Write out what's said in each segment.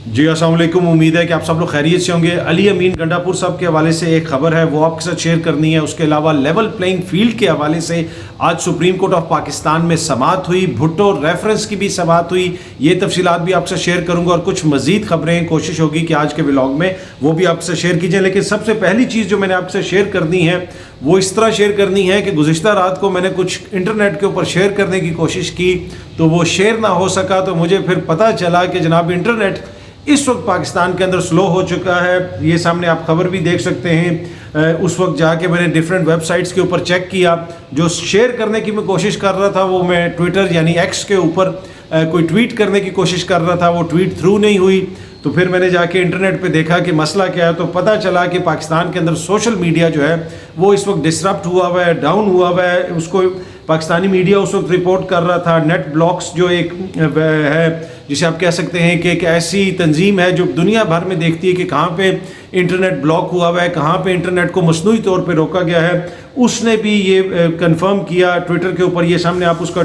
جی السلام علیکم، امید ہے کہ آپ سب لوگ خیریت سے ہوں گے۔ علی امین گنڈاپور صاحب کے حوالے سے ایک خبر ہے، وہ آپ کے ساتھ شیئر کرنی ہے۔ اس کے علاوہ لیول پلینگ فیلڈ کے حوالے سے آج سپریم کورٹ آف پاکستان میں سماعت ہوئی، بھٹو ریفرنس کی بھی سماعت ہوئی، یہ تفصیلات بھی آپ سے شیئر کروں گا، اور کچھ مزید خبریں کوشش ہوگی کہ آج کے ولاگ میں وہ بھی آپ سے شیئر کیجئے۔ لیکن سب سے پہلی چیز جو میں نے آپ سے شیئر کرنی ہے وہ اس طرح شیئر کرنی ہے کہ گزشتہ رات کو میں نے کچھ انٹرنیٹ کے اوپر شیئر کرنے کی کوشش کی تو وہ شیئر نہ ہو سکا، تو مجھے پھر پتہ چلا کہ جناب انٹرنیٹ اس وقت پاکستان کے اندر سلو ہو چکا ہے۔ یہ سامنے آپ خبر بھی دیکھ سکتے ہیں۔ اس وقت جا کے میں نے ڈیفرنٹ ویب سائٹس کے اوپر چیک کیا، جو شیئر کرنے کی میں کوشش کر رہا تھا وہ میں ٹویٹر یعنی ایکس کے اوپر کوئی ٹویٹ کرنے کی کوشش کر رہا تھا، وہ ٹویٹ تھرو نہیں ہوئی۔ تو پھر میں نے جا کے انٹرنیٹ پہ دیکھا کہ مسئلہ کیا ہے، تو پتہ چلا کہ پاکستان کے اندر سوشل میڈیا جو ہے وہ اس وقت ڈسرپٹ ہوا ہوا ہے، ڈاؤن ہوا ہوا ہے۔ اس کو پاکستانی میڈیا اس وقت رپورٹ کر رہا تھا۔ نیٹ بلاکس جو ایک ہے، جسے آپ کہہ سکتے ہیں کہ ایک ایسی تنظیم ہے جو دنیا بھر میں دیکھتی ہے کہ کہاں پہ انٹرنیٹ بلاک ہوا ہوا ہے، کہاں پہ انٹرنیٹ کو مصنوعی طور پہ روکا گیا ہے، اس نے بھی یہ کنفرم کیا ٹویٹر کے اوپر۔ یہ سامنے آپ اس کا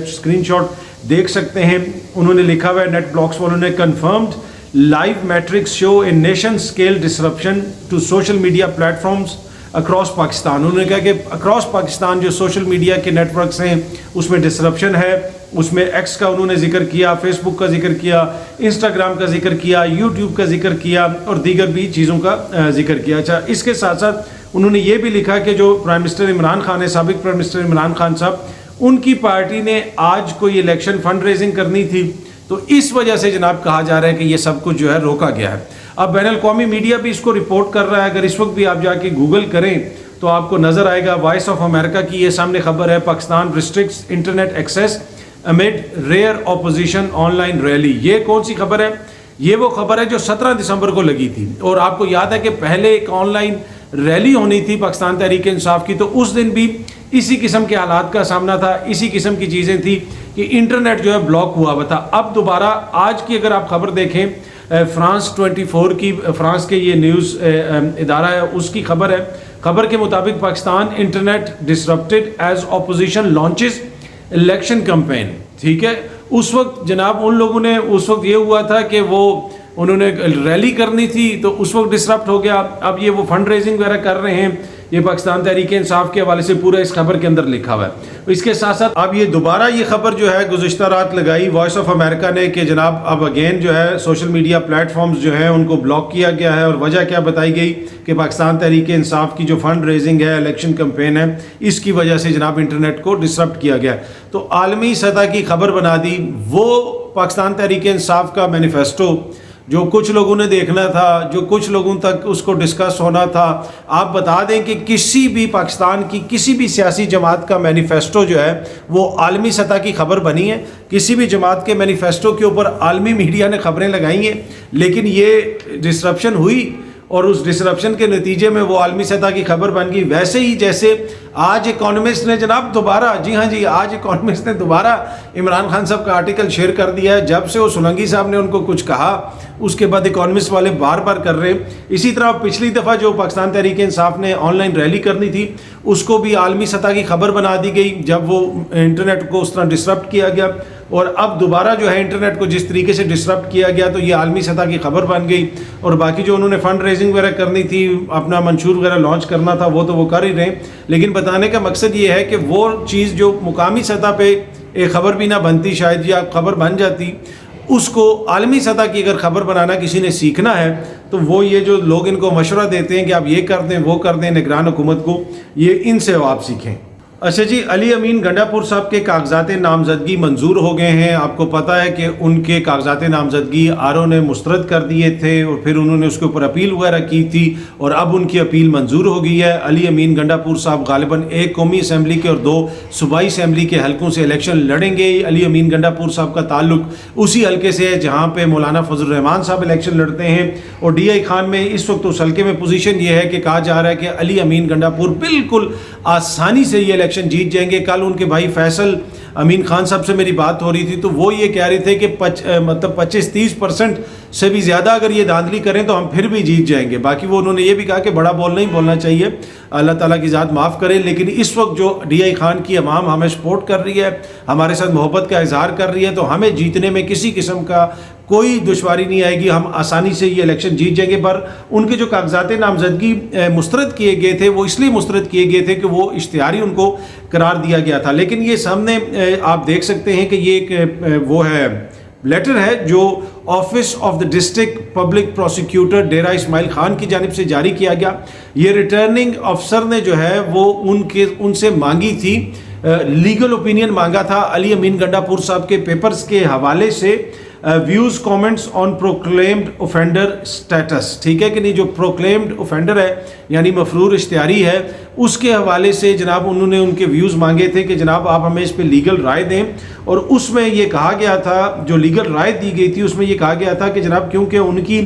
اسکرین شاٹ دیکھ سکتے ہیں۔ انہوں نے لکھا ہوا ہے نیٹ بلاکس والوں نے، confirmed live metrics show a nation scale disruption to social media platforms across Pakistan. انہوں نے کہا کہ اکراس پاکستان جو سوشل میڈیا کے نیٹ ورکس ہیں اس میں ڈسرپشن ہے۔ اس میں ایکس کا انہوں نے ذکر کیا، فیس بک کا ذکر کیا، انسٹاگرام کا ذکر کیا، یوٹیوب کا ذکر کیا، اور دیگر بھی چیزوں کا ذکر کیا۔ اچھا، اس کے ساتھ ساتھ انہوں نے یہ بھی لکھا کہ جو پرائم منسٹر عمران خان ہے، سابق پرائم منسٹر عمران خان صاحب، ان کی پارٹی نے آج کوئی الیکشن فنڈ ریزنگ کرنی تھی، تو اس وجہ سے جناب کہا جا رہا ہے کہ یہ سب کچھ جو ہے روکا گیا ہے۔ اب بین الاقوامی میڈیا بھی اس کو رپورٹ کر رہا ہے۔ اگر اس وقت بھی آپ جا کے گوگل کریں تو آپ کو نظر آئے گا، وائس آف امریکہ کی یہ سامنے خبر ہے، Pakistan restricts internet access amid rare opposition online rally. یہ کون سی خبر ہے؟ یہ وہ خبر ہے جو 17 دسمبر کو لگی تھی، اور آپ کو یاد ہے کہ پہلے ایک آن لائن ریلی ہونی تھی پاکستان تحریک انصاف کی، تو اس دن بھی اسی قسم کے حالات کا سامنا تھا، اسی قسم کی چیزیں تھی کہ انٹرنیٹ جو ہے بلاک ہوا ہوا تھا۔ اب دوبارہ آج کی اگر آپ خبر دیکھیں، فرانس 24 کی، فرانس کے یہ نیوز ادارہ ہے، اس کی خبر ہے۔ خبر کے مطابق Pakistan internet disrupted as opposition launches election campaign. ٹھیک ہے، اس وقت جناب ان لوگوں نے، اس وقت یہ ہوا تھا کہ وہ انہوں نے ریلی کرنی تھی تو اس وقت ڈسرپٹ ہو گیا۔ اب یہ وہ فنڈ ریزنگ وغیرہ کر رہے ہیں، یہ پاکستان تحریک انصاف کے حوالے سے پورا اس خبر کے اندر لکھا ہوا ہے۔ اس کے ساتھ ساتھ اب یہ دوبارہ یہ خبر جو ہے گزشتہ رات لگائی وائس آف امریکہ نے کہ جناب اب اگین جو ہے سوشل میڈیا پلیٹ فارمز جو ہیں ان کو بلاک کیا گیا ہے، اور وجہ کیا بتائی گئی کہ پاکستان تحریک انصاف کی جو فنڈ ریزنگ ہے، الیکشن کمپین ہے، اس کی وجہ سے جناب انٹرنیٹ کو ڈسرپٹ کیا گیا۔ تو عالمی سطح کی خبر بنا دی وہ پاکستان تحریک انصاف کا مینیفیسٹو، جو کچھ لوگوں نے دیکھنا تھا، جو کچھ لوگوں تک اس کو ڈسکس ہونا تھا۔ آپ بتا دیں کہ کسی بھی پاکستان کی کسی بھی سیاسی جماعت کا مینیفیسٹو جو ہے وہ عالمی سطح کی خبر بنی ہے۔ کسی بھی جماعت کے مینیفیسٹو کے اوپر عالمی میڈیا نے خبریں لگائی ہیں، لیکن یہ ڈسرپشن ہوئی اور اس ڈسرپشن کے نتیجے میں وہ عالمی سطح کی خبر بن گئی۔ ویسے ہی جیسے آج اکانومسٹ نے جناب دوبارہ، جی ہاں جی، آج اکانومسٹ نے دوبارہ عمران خان صاحب کا آرٹیکل شیئر کر دیا ہے۔ جب سے وہ سولنگی صاحب نے ان کو کچھ کہا، اس کے بعد اکانومسٹ والے بار بار کر رہے ہیں۔ اسی طرح پچھلی دفعہ جو پاکستان تحریک انصاف نے آن لائن ریلی کرنی تھی، اس کو بھی عالمی سطح کی خبر بنا دی گئی جب وہ انٹرنیٹ کو اس طرح ڈسرپٹ کیا گیا۔ اور اب دوبارہ جو ہے انٹرنیٹ کو جس طریقے سے ڈسرپٹ کیا گیا تو یہ عالمی سطح کی خبر بن گئی۔ اور باقی جو انہوں نے فنڈ ریزنگ وغیرہ کرنی تھی، اپنا منشور وغیرہ لانچ کرنا تھا، وہ تو وہ کر ہی رہے ہیں، لیکن بتانے کا مقصد یہ ہے کہ وہ چیز جو مقامی سطح پہ ایک خبر بھی نہ بنتی شاید، یا خبر بن جاتی، اس کو عالمی سطح کی اگر خبر بنانا کسی نے سیکھنا ہے تو وہ یہ جو لوگ ان کو مشورہ دیتے ہیں کہ آپ یہ کر دیں وہ کر دیں نگران حکومت کو، یہ ان سے آپ سیکھیں۔ اچھا جی، علی امین گنڈاپور صاحب کے کاغذات نامزدگی منظور ہو گئے ہیں۔ آپ کو پتہ ہے کہ ان کے کاغذات نامزدگی آر او نے مسترد کر دیے تھے، اور پھر انہوں نے اس کے اوپر اپیل وغیرہ کی تھی، اور اب ان کی اپیل منظور ہو گئی ہے۔ علی امین گنڈاپور صاحب غالباً ایک قومی اسمبلی کے اور 2 صوبائی اسمبلی کے حلقوں سے الیکشن لڑیں گے۔ علی امین گنڈاپور صاحب کا تعلق اسی حلقے سے ہے جہاں پہ مولانا فضل الرحمان صاحب الیکشن لڑتے ہیں، اور ڈی آئی خان میں اس وقت اس حلقے میں پوزیشن یہ ہے کہ کہا جا رہا ہے کہ علی امین گنڈاپور بالکل آسانی سے یہ الیکشن جیت جائیں گے۔ کل ان کے بھائی فیصل امین خان صاحب سے میری بات ہو رہی تھی تو وہ یہ کہہ رہے تھے کہ 25-30% سے بھی زیادہ اگر یہ دھاندلی کریں تو ہم پھر بھی جیت جائیں گے۔ باقی وہ انہوں نے یہ بھی کہا کہ بڑا بول نہیں بولنا چاہیے، اللہ تعالیٰ کی ذات معاف کرے، لیکن اس وقت جو ڈی آئی خان کی عوام ہمیں سپورٹ کر رہی ہے، ہمارے ساتھ محبت کا اظہار کر رہی ہے، تو ہمیں جیتنے میں کسی قسم کا کوئی دشواری نہیں آئے گی, ہم آسانی سے یہ الیکشن جیت جائیں گے. پر ان کے جو کاغذات نامزدگی مسترد کیے گئے تھے وہ اس لیے مسترد کیے گئے تھے کہ وہ اشتہاری ان کو قرار دیا گیا تھا. لیکن یہ سامنے آپ دیکھ سکتے ہیں کہ یہ ایک وہ ہے لیٹر ہے جو office of the district public prosecutor Dera Ismail Khan کی جانب سے جاری کیا گیا. یہ ریٹرننگ افسر نے جو ہے وہ ان سے مانگی تھی, لیگل اوپینین مانگا تھا علی امین گنڈا پور صاحب کے پیپرز کے حوالے سے, views comments on proclaimed offender status. ٹھیک ہے کہ نہیں, جو پروکلیمڈ اوفینڈر ہے یعنی مفرور اشتہاری ہے, اس کے حوالے سے جناب انہوں نے ان کے ویوز مانگے تھے کہ جناب آپ ہمیں اس پہ لیگل رائے دیں. اور اس میں یہ کہا گیا تھا, جو لیگل رائے دی گئی تھی اس میں یہ کہا گیا تھا کہ جناب کیونکہ ان کی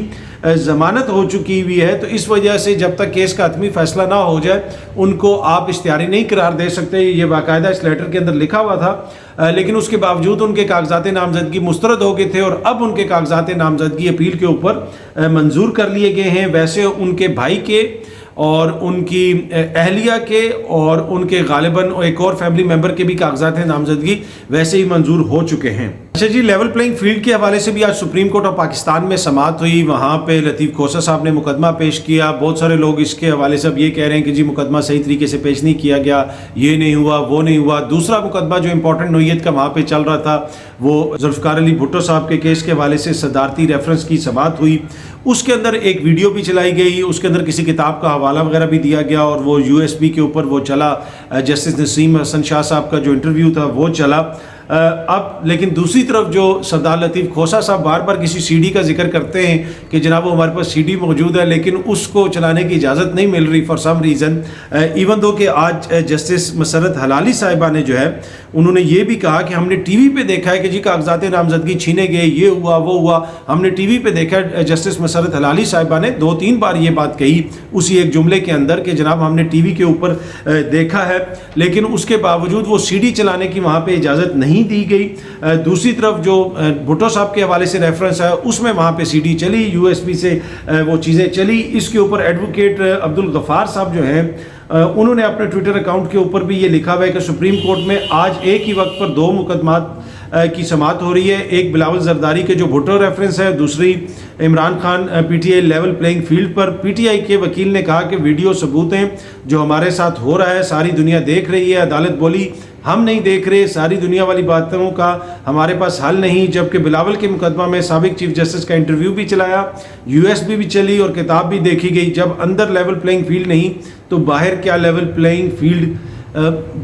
ضمانت ہو چکی ہوئی ہے تو اس وجہ سے جب تک کیس کا حتمی فیصلہ نہ ہو جائے ان کو آپ اشتہاری نہیں قرار دے سکتے. یہ باقاعدہ اس لیٹر کے اندر لکھا ہوا تھا. لیکن اس کے باوجود ان کے کاغذات نامزدگی مسترد ہو گئے تھے اور اب ان کے کاغذات نامزدگی اپیل کے اوپر منظور کر لیے گئے ہیں. ویسے ان کے بھائی کے اور ان کی اہلیہ کے اور ان کے غالباً ایک اور فیملی ممبر کے بھی کاغذات نامزدگی ویسے ہی منظور ہو چکے ہیں. اچھا جی, لیول پلینگ فیلڈ کے حوالے سے بھی آج سپریم کورٹ آف پاکستان میں سماعت ہوئی. وہاں پہ لطیف کھوسہ صاحب نے مقدمہ پیش کیا. بہت سارے لوگ اس کے حوالے سے اب یہ کہہ رہے ہیں کہ جی مقدمہ صحیح طریقے سے پیش نہیں کیا گیا, یہ نہیں ہوا, وہ نہیں ہوا. دوسرا مقدمہ جو امپورٹنٹ نوعیت کا وہاں پہ چل رہا تھا وہ ذوالفقار علی بھٹو صاحب کے کیس کے حوالے سے صدارتی ریفرنس کی سماعت ہوئی. اس کے اندر ایک ویڈیو بھی چلائی گئی, اس کے اندر کسی کتاب کا حوالہ وغیرہ بھی دیا گیا اور وہ USB کے اوپر وہ چلا. جسٹس نسیم حسن شاہ صاحب کا جو انٹرویو تھا وہ چلا. اب لیکن دوسری طرف جو سردار لطیف کھوسہ صاحب بار بار کسی CD کا ذکر کرتے ہیں کہ جناب وہ ہمارے پاس CD موجود ہے لیکن اس کو چلانے کی اجازت نہیں مل رہی for some reason. Even though کہ آج جسٹس مسرت حلالی صاحبہ نے جو ہے انہوں نے یہ بھی کہا کہ ہم نے ٹی وی پہ دیکھا ہے کہ جی کاغذات نامزدگی چھینے گئے, یہ ہوا وہ ہوا, ہم نے ٹی وی پہ دیکھا ہے. جسٹس مسرت حلالی صاحبہ نے 2-3 بار یہ بات کہی اسی ایک جملے کے اندر کہ جناب ہم نے ٹی وی کے اوپر دیکھا ہے, لیکن اس کے باوجود وہ CD چلانے کی وہاں پہ اجازت نہیں دی گئی. دوسری طرف جو بھٹو صاحب کے حوالے سے ریفرنس ہے اس میں وہاں پہ CD چلی, USB سے وہ چیزیں چلی. اس کے اوپر ایڈوکیٹ عبدالغفار صاحب جو ہیں انہوں نے اپنے ٹویٹر اکاؤنٹ کے اوپر بھی یہ لکھا ہوا ہے کہ سپریم کورٹ میں آج ایک ہی وقت پر 2 مقدمات کی سماعت ہو رہی ہے. ایک بلاول زرداری کے جو بھٹو ریفرنس ہے, دوسری Imran Khan PTI level playing field پر. PTI کے وکیل نے کہا کہ ویڈیو ثبوت ہیں, جو ہمارے ساتھ ہو رہا ہے ساری دنیا دیکھ رہی ہے. عدالت بولی ہم نہیں دیکھ رہے, ساری دنیا والی باتوں کا ہمارے پاس حل نہیں. جبکہ بلاول کے مقدمہ میں سابق چیف جسٹس کا انٹرویو بھی چلایا, USB بھی چلی اور کتاب بھی دیکھی گئی. جب اندر لیول پلینگ فیلڈ نہیں تو باہر کیا لیول پلینگ فیلڈ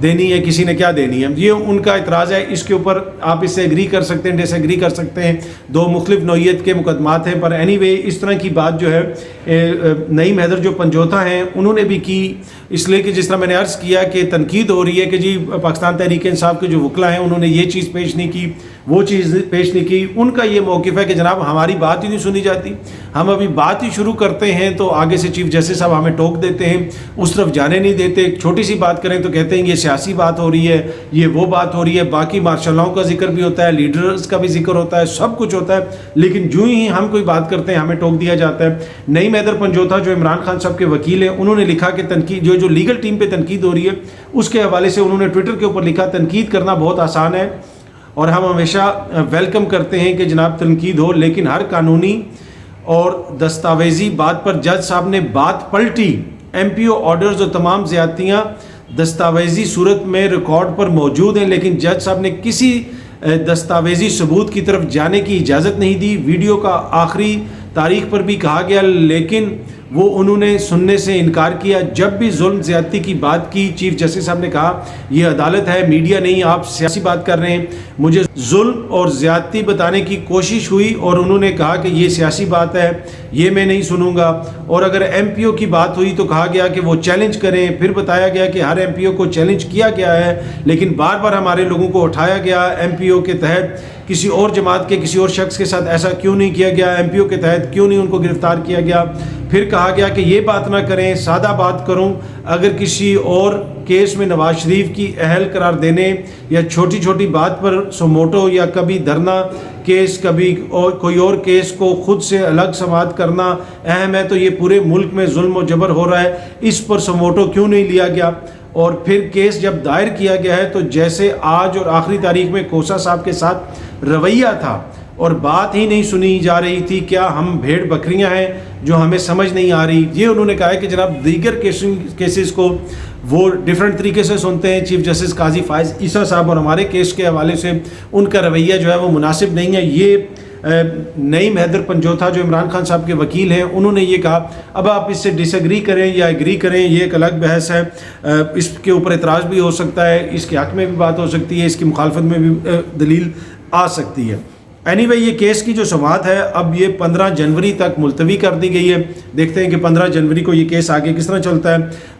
دینی ہے, کسی نے کیا دینی ہے. یہ ان کا اعتراض ہے. اس کے اوپر آپ اس سے ایگری کر سکتے ہیں, ڈس ایگری کر سکتے ہیں. 2 مختلف نوعیت کے مقدمات ہیں. پر اینی وے اس طرح کی بات جو ہے نعیم حیدر جو پنجوتا ہیں انہوں نے بھی کی, اس لیے کہ جس طرح میں نے عرض کیا کہ تنقید ہو رہی ہے کہ جی پاکستان تحریک انصاف کے جو وکلا ہیں انہوں نے یہ چیز پیش نہیں کی, وہ چیز پیش نہیں کی. ان کا یہ موقف ہے کہ جناب ہماری بات ہی نہیں سنی جاتی, ہم ابھی بات ہی شروع کرتے ہیں تو آگے سے چیف جسٹس صاحب ہمیں ٹوک دیتے ہیں, اس طرف جانے نہیں دیتے. چھوٹی سی بات کریں تو کہتے ہیں یہ سیاسی بات ہو رہی ہے, یہ وہ بات ہو رہی ہے. باقی مارشل لاء کا ذکر بھی ہوتا ہے, لیڈرز کا بھی ذکر ہوتا ہے, سب کچھ ہوتا ہے, لیکن جو ہی ہم کوئی بات کرتے ہیں ہمیں ٹوک دیا جاتا ہے. نعیم حیدر پنجوتا جو عمران خان صاحب کے وکیل ہیں انہوں نے لکھا کہ تنقید جو لیگل ٹیم پہ تنقید ہو رہی ہے اس کے حوالے سے انہوں نے ٹویٹر کے اوپر لکھا, تنقید کرنا بہت آسان ہے اور ہم ہمیشہ ویلکم کرتے ہیں کہ جناب تنقید ہو, لیکن ہر قانونی اور دستاویزی بات پر جج صاحب نے بات پلٹی. MPO آرڈرز اور تمام زیادتیاں دستاویزی صورت میں ریکارڈ پر موجود ہیں, لیکن جج صاحب نے کسی دستاویزی ثبوت کی طرف جانے کی اجازت نہیں دی. ویڈیو کا آخری تاریخ پر بھی کہا گیا لیکن وہ انہوں نے سننے سے انکار کیا. جب بھی ظلم زیادتی کی بات کی چیف جسٹس صاحب نے کہا یہ عدالت ہے, میڈیا نہیں, آپ سیاسی بات کر رہے ہیں. مجھے ظلم اور زیادتی بتانے کی کوشش ہوئی اور انہوں نے کہا کہ یہ سیاسی بات ہے, یہ میں نہیں سنوں گا. اور اگر MPO کی بات ہوئی تو کہا گیا کہ وہ چیلنج کریں. پھر بتایا گیا کہ ہر MPO کو چیلنج کیا گیا ہے, لیکن بار بار ہمارے لوگوں کو اٹھایا گیا. MPO کے تحت کسی اور جماعت کے کسی اور شخص کے ساتھ ایسا کیوں نہیں کیا گیا, MPO کے تحت کیوں نہیں ان کو گرفتار کیا گیا. پھر کہا گیا کہ یہ بات نہ کریں, سادہ بات کروں. اگر کسی اور کیس میں نواز شریف کی اہل قرار دینے یا چھوٹی چھوٹی بات پر سوموٹو یا کبھی دھرنا کیس, کبھی اور کوئی اور کیس کو خود سے الگ سماعت کرنا اہم ہے, تو یہ پورے ملک میں ظلم و جبر ہو رہا ہے, اس پر سوموٹو کیوں نہیں لیا گیا. اور پھر کیس جب دائر کیا گیا ہے تو جیسے آج اور آخری تاریخ میں کھوسہ صاحب کے ساتھ رویہ تھا اور بات ہی نہیں سنی جا رہی تھی. کیا ہم بھیڑ بکریاں ہیں جو ہمیں سمجھ نہیں آ رہی؟ یہ انہوں نے کہا ہے کہ جناب دیگر کیسز کو وہ ڈیفرنٹ طریقے سے سنتے ہیں. چیف جسٹس قاضی فائز عیسیٰ صاحب اور ہمارے کیس کے حوالے سے ان کا رویہ جو ہے وہ مناسب نہیں ہے. یہ نعیم حیدر پنجوتھا جو عمران خان صاحب کے وکیل ہیں انہوں نے یہ کہا. اب آپ اس سے ڈس ایگری کریں یا ایگری کریں یہ ایک الگ بحث ہے. اس کے اوپر اعتراض بھی ہو سکتا ہے, اس کے حق میں بھی بات ہو سکتی ہے, اس کی مخالفت میں بھی دلیل آ سکتی ہے. اینی وے یہ کیس کی جو سماعت ہے اب یہ 15 جنوری تک ملتوی کر دی گئی ہے. دیکھتے ہیں کہ 15 جنوری کو یہ کیس آگے کس طرح چلتا ہے.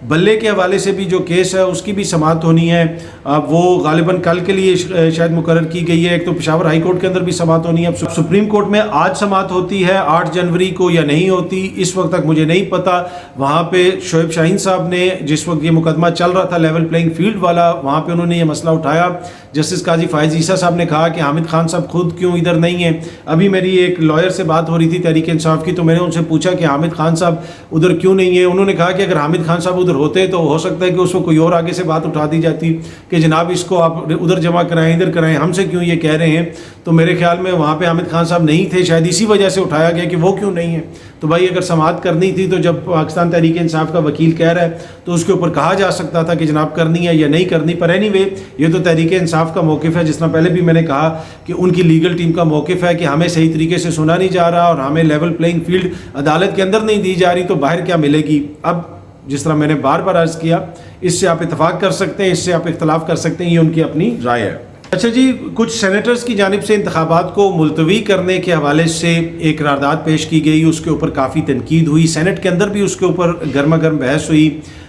بلے کے حوالے سے بھی جو کیس ہے اس کی بھی سماعت ہونی ہے. وہ غالباً کل کے لیے شاید مقرر کی گئی ہے. ایک تو پشاور ہائی کورٹ کے اندر بھی سماعت ہونی ہے. اب سپریم کورٹ میں آج سماعت ہوتی ہے 8 جنوری کو یا نہیں ہوتی اس وقت تک مجھے نہیں پتا. وہاں پہ شعیب شاہین صاحب نے جس وقت یہ مقدمہ چل رہا تھا لیول پلینگ فیلڈ والا, وہاں پہ انہوں نے یہ مسئلہ اٹھایا. جسٹس قاضی فائز عیسیٰ صاحب نے کہا کہ حامد خان صاحب خود کیوں ادھر نہیں ہیں. ابھی میری ایک لائر سے بات ہو رہی تھی تحریک انصاف کی, تو میں نے ان سے پوچھا کہ حامد خان صاحب ادھر کیوں نہیں ہیں. انہوں نے کہا کہ اگر حامد خان صاحب ادھر ہوتے تو ہو سکتا ہے کہ اس کو کوئی اور آگے سے بات اٹھا دی جاتی کہ جناب اس کو آپ ادھر جمع کرائیں ادھر کرائیں, ہم سے کیوں یہ کہہ رہے ہیں. تو میرے خیال میں وہاں پہ حامد خان صاحب نہیں تھے, شاید اسی وجہ سے اٹھایا گیا کہ وہ کیوں نہیں ہیں. تو بھائی اگر سماعت کرنی تھی تو جب پاکستان تحریک انصاف کا وکیل کہہ رہا ہے تو اس کے اوپر کہا جا سکتا تھا کہ جناب کرنی ہے یا نہیں کرنی. پر اینی وے یہ تو تحریک انصاف کا موقف ہے, جس طرح پہلے بھی میں نے کہا کہ ان کی لیگل ٹیم کا موقف ہے کہ ہمیں صحیح طریقے سے سنا نہیں جا رہا اور ہمیں لیول پلینگ فیلڈ عدالت کے اندر نہیں دی جا رہی, تو باہر کیا ملے گی. اب جس طرح میں نے بار بار عرض کیا, اس سے آپ اتفاق کر سکتے ہیں, اس سے آپ اختلاف کر سکتے ہیں, یہ ان کی اپنی رائے ہے. اچھا جی, کچھ سینیٹرز کی جانب سے انتخابات کو ملتوی کرنے کے حوالے سے ایک قرارداد پیش کی گئی, اس کے اوپر کافی تنقید ہوئی. سینٹ کے اندر بھی اس کے اوپر گرما گرم بحث ہوئی.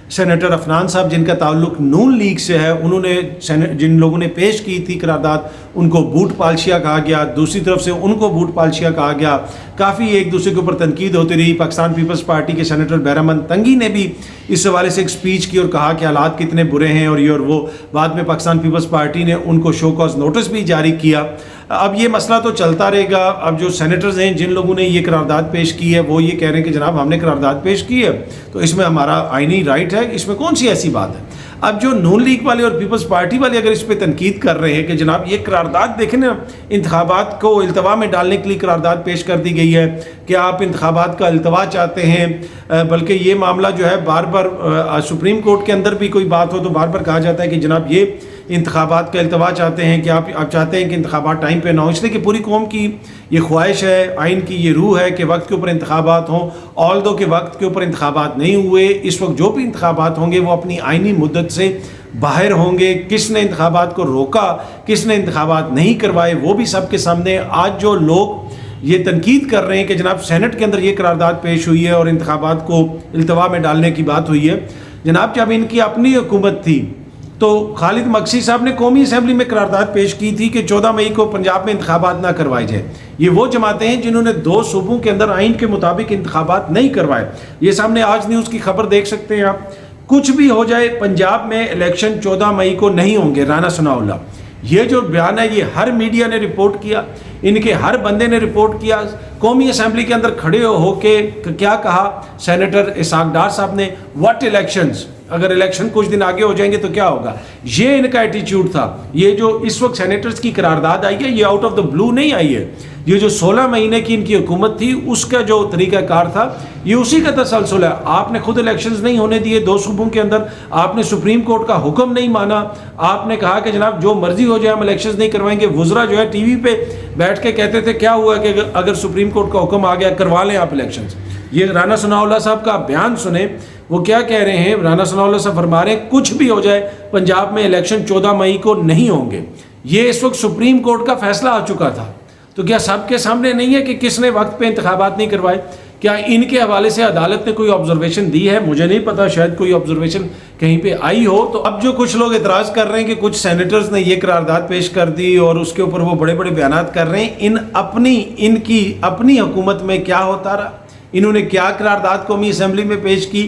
سینیٹر عفنان صاحب جن کا تعلق نون لیگ سے ہے, انہوں نے جن لوگوں نے پیش کی تھی قرارداد ان کو بوٹ پالشیا کہا گیا, دوسری طرف سے ان کو بوٹ پالشیا کہا گیا. کافی ایک دوسرے کے اوپر تنقید ہوتی رہی. پاکستان پیپلز پارٹی کے سینیٹر بہرامند تنگی نے بھی اس حوالے سے ایک سپیچ کی اور کہا کہ حالات کتنے برے ہیں اور یہ اور وہ. بعد میں پاکستان پیپلز پارٹی نے ان کو شو کاز نوٹس بھی جاری کیا. اب یہ مسئلہ تو چلتا رہے گا. اب جو سینیٹرز ہیں جن لوگوں نے یہ قرارداد پیش کی ہے وہ یہ کہہ رہے ہیں کہ جناب ہم نے قرارداد پیش کی ہے تو اس میں ہمارا آئینی رائٹ ہے, اس میں کون سی ایسی بات ہے. اب جو نون لیگ والے اور پیپلز پارٹی والے اگر اس پہ تنقید کر رہے ہیں کہ جناب یہ قرارداد دیکھیں نا, انتخابات کو التوا میں ڈالنے کے لیے قرارداد پیش کر دی گئی ہے کہ آپ انتخابات کا التوا چاہتے ہیں, بلکہ یہ معاملہ جو ہے بار بار سپریم کورٹ کے اندر بھی کوئی بات ہو تو بار بار کہا جاتا ہے کہ جناب یہ انتخابات کا التوا چاہتے ہیں کہ آپ چاہتے ہیں کہ انتخابات ٹائم پہ نہ ہوں. اس لیے کہ پوری قوم کی یہ خواہش ہے, آئین کی یہ روح ہے کہ وقت کے اوپر انتخابات ہوں. آلدو کہ وقت کے اوپر انتخابات نہیں ہوئے, اس وقت جو بھی انتخابات ہوں گے وہ اپنی آئینی مدت سے باہر ہوں گے. کس نے انتخابات کو روکا, کس نے انتخابات نہیں کروائے, وہ بھی سب کے سامنے. آج جو لوگ یہ تنقید کر رہے ہیں کہ جناب سینٹ کے اندر یہ قرارداد پیش ہوئی ہے اور انتخابات کو التوا میں ڈالنے کی بات ہوئی ہے, جناب جب ان کی اپنی حکومت تھی تو خالد مقصی صاحب نے قومی اسمبلی میں قرارداد پیش کی تھی کہ 14 مئی کو پنجاب میں انتخابات نہ کروائے جائے. یہ وہ جماعتیں ہیں جنہوں نے 2 صوبوں کے اندر آئین کے مطابق انتخابات نہیں کروائے. یہ سامنے آج نیوز کی خبر دیکھ سکتے ہیں آپ. کچھ بھی ہو جائے پنجاب میں الیکشن 14 مئی کو نہیں ہوں گے. رانا ثناء اللہ یہ جو بیان ہے یہ ہر میڈیا نے رپورٹ کیا, ان کے ہر بندے نے رپورٹ کیا. قومی اسمبلی کے اندر کھڑے ہو کے کیا کہا سینیٹر اسحاق ڈار صاحب نے, واٹ الیکشنز, اگر الیکشن کچھ دن آگے ہو جائیں گے تو کیا ہوگا. یہ ان کا ایٹیچیوڈ تھا. یہ جو اس وقت سینیٹرز کی قرارداد آئی ہے یہ آؤٹ آف دا بلو نہیں آئی ہے. یہ جو 16 مہینے کی ان کی حکومت تھی اس کا جو طریقہ کار تھا یہ اسی کا تسلسل ہے. آپ نے خود الیکشنز نہیں ہونے دیے 2 صوبوں کے اندر, آپ نے سپریم کورٹ کا حکم نہیں مانا, آپ نے کہا کہ جناب جو مرضی ہو جائے ہم الیکشنز نہیں کروائیں گے. وزراء جو ہے ٹی وی پہ بیٹھ کے کہتے تھے کیا ہوا کہ اگر سپریم کورٹ کا حکم آ گیا کروا لیں آپ الیکشنز. یہ رانا ثناء اللہ صاحب کا بیان سنیں, وہ کیا کہہ رہے ہیں. رانا ثناء اللہ صاحب فرما رہے ہیں کچھ بھی ہو جائے پنجاب میں الیکشن 14 مئی کو نہیں ہوں گے. یہ اس وقت سپریم کورٹ کا فیصلہ آ چکا تھا, تو کیا سب کے سامنے نہیں ہے کہ کس نے وقت پہ انتخابات نہیں کروائے. کیا ان کے حوالے سے عدالت نے کوئی آبزرویشن دی ہے؟ مجھے نہیں پتا, شاید کوئی آبزرویشن کہیں پہ آئی ہو. تو اب جو کچھ لوگ اعتراض کر رہے ہیں کہ کچھ سینیٹرز نے یہ قرارداد پیش کر دی اور اس کے اوپر وہ بڑے بڑے بیانات کر رہے ہیں, ان کی اپنی حکومت میں کیا ہوتا رہا, انہوں نے کیا قرارداد قومی اسمبلی میں پیش کی,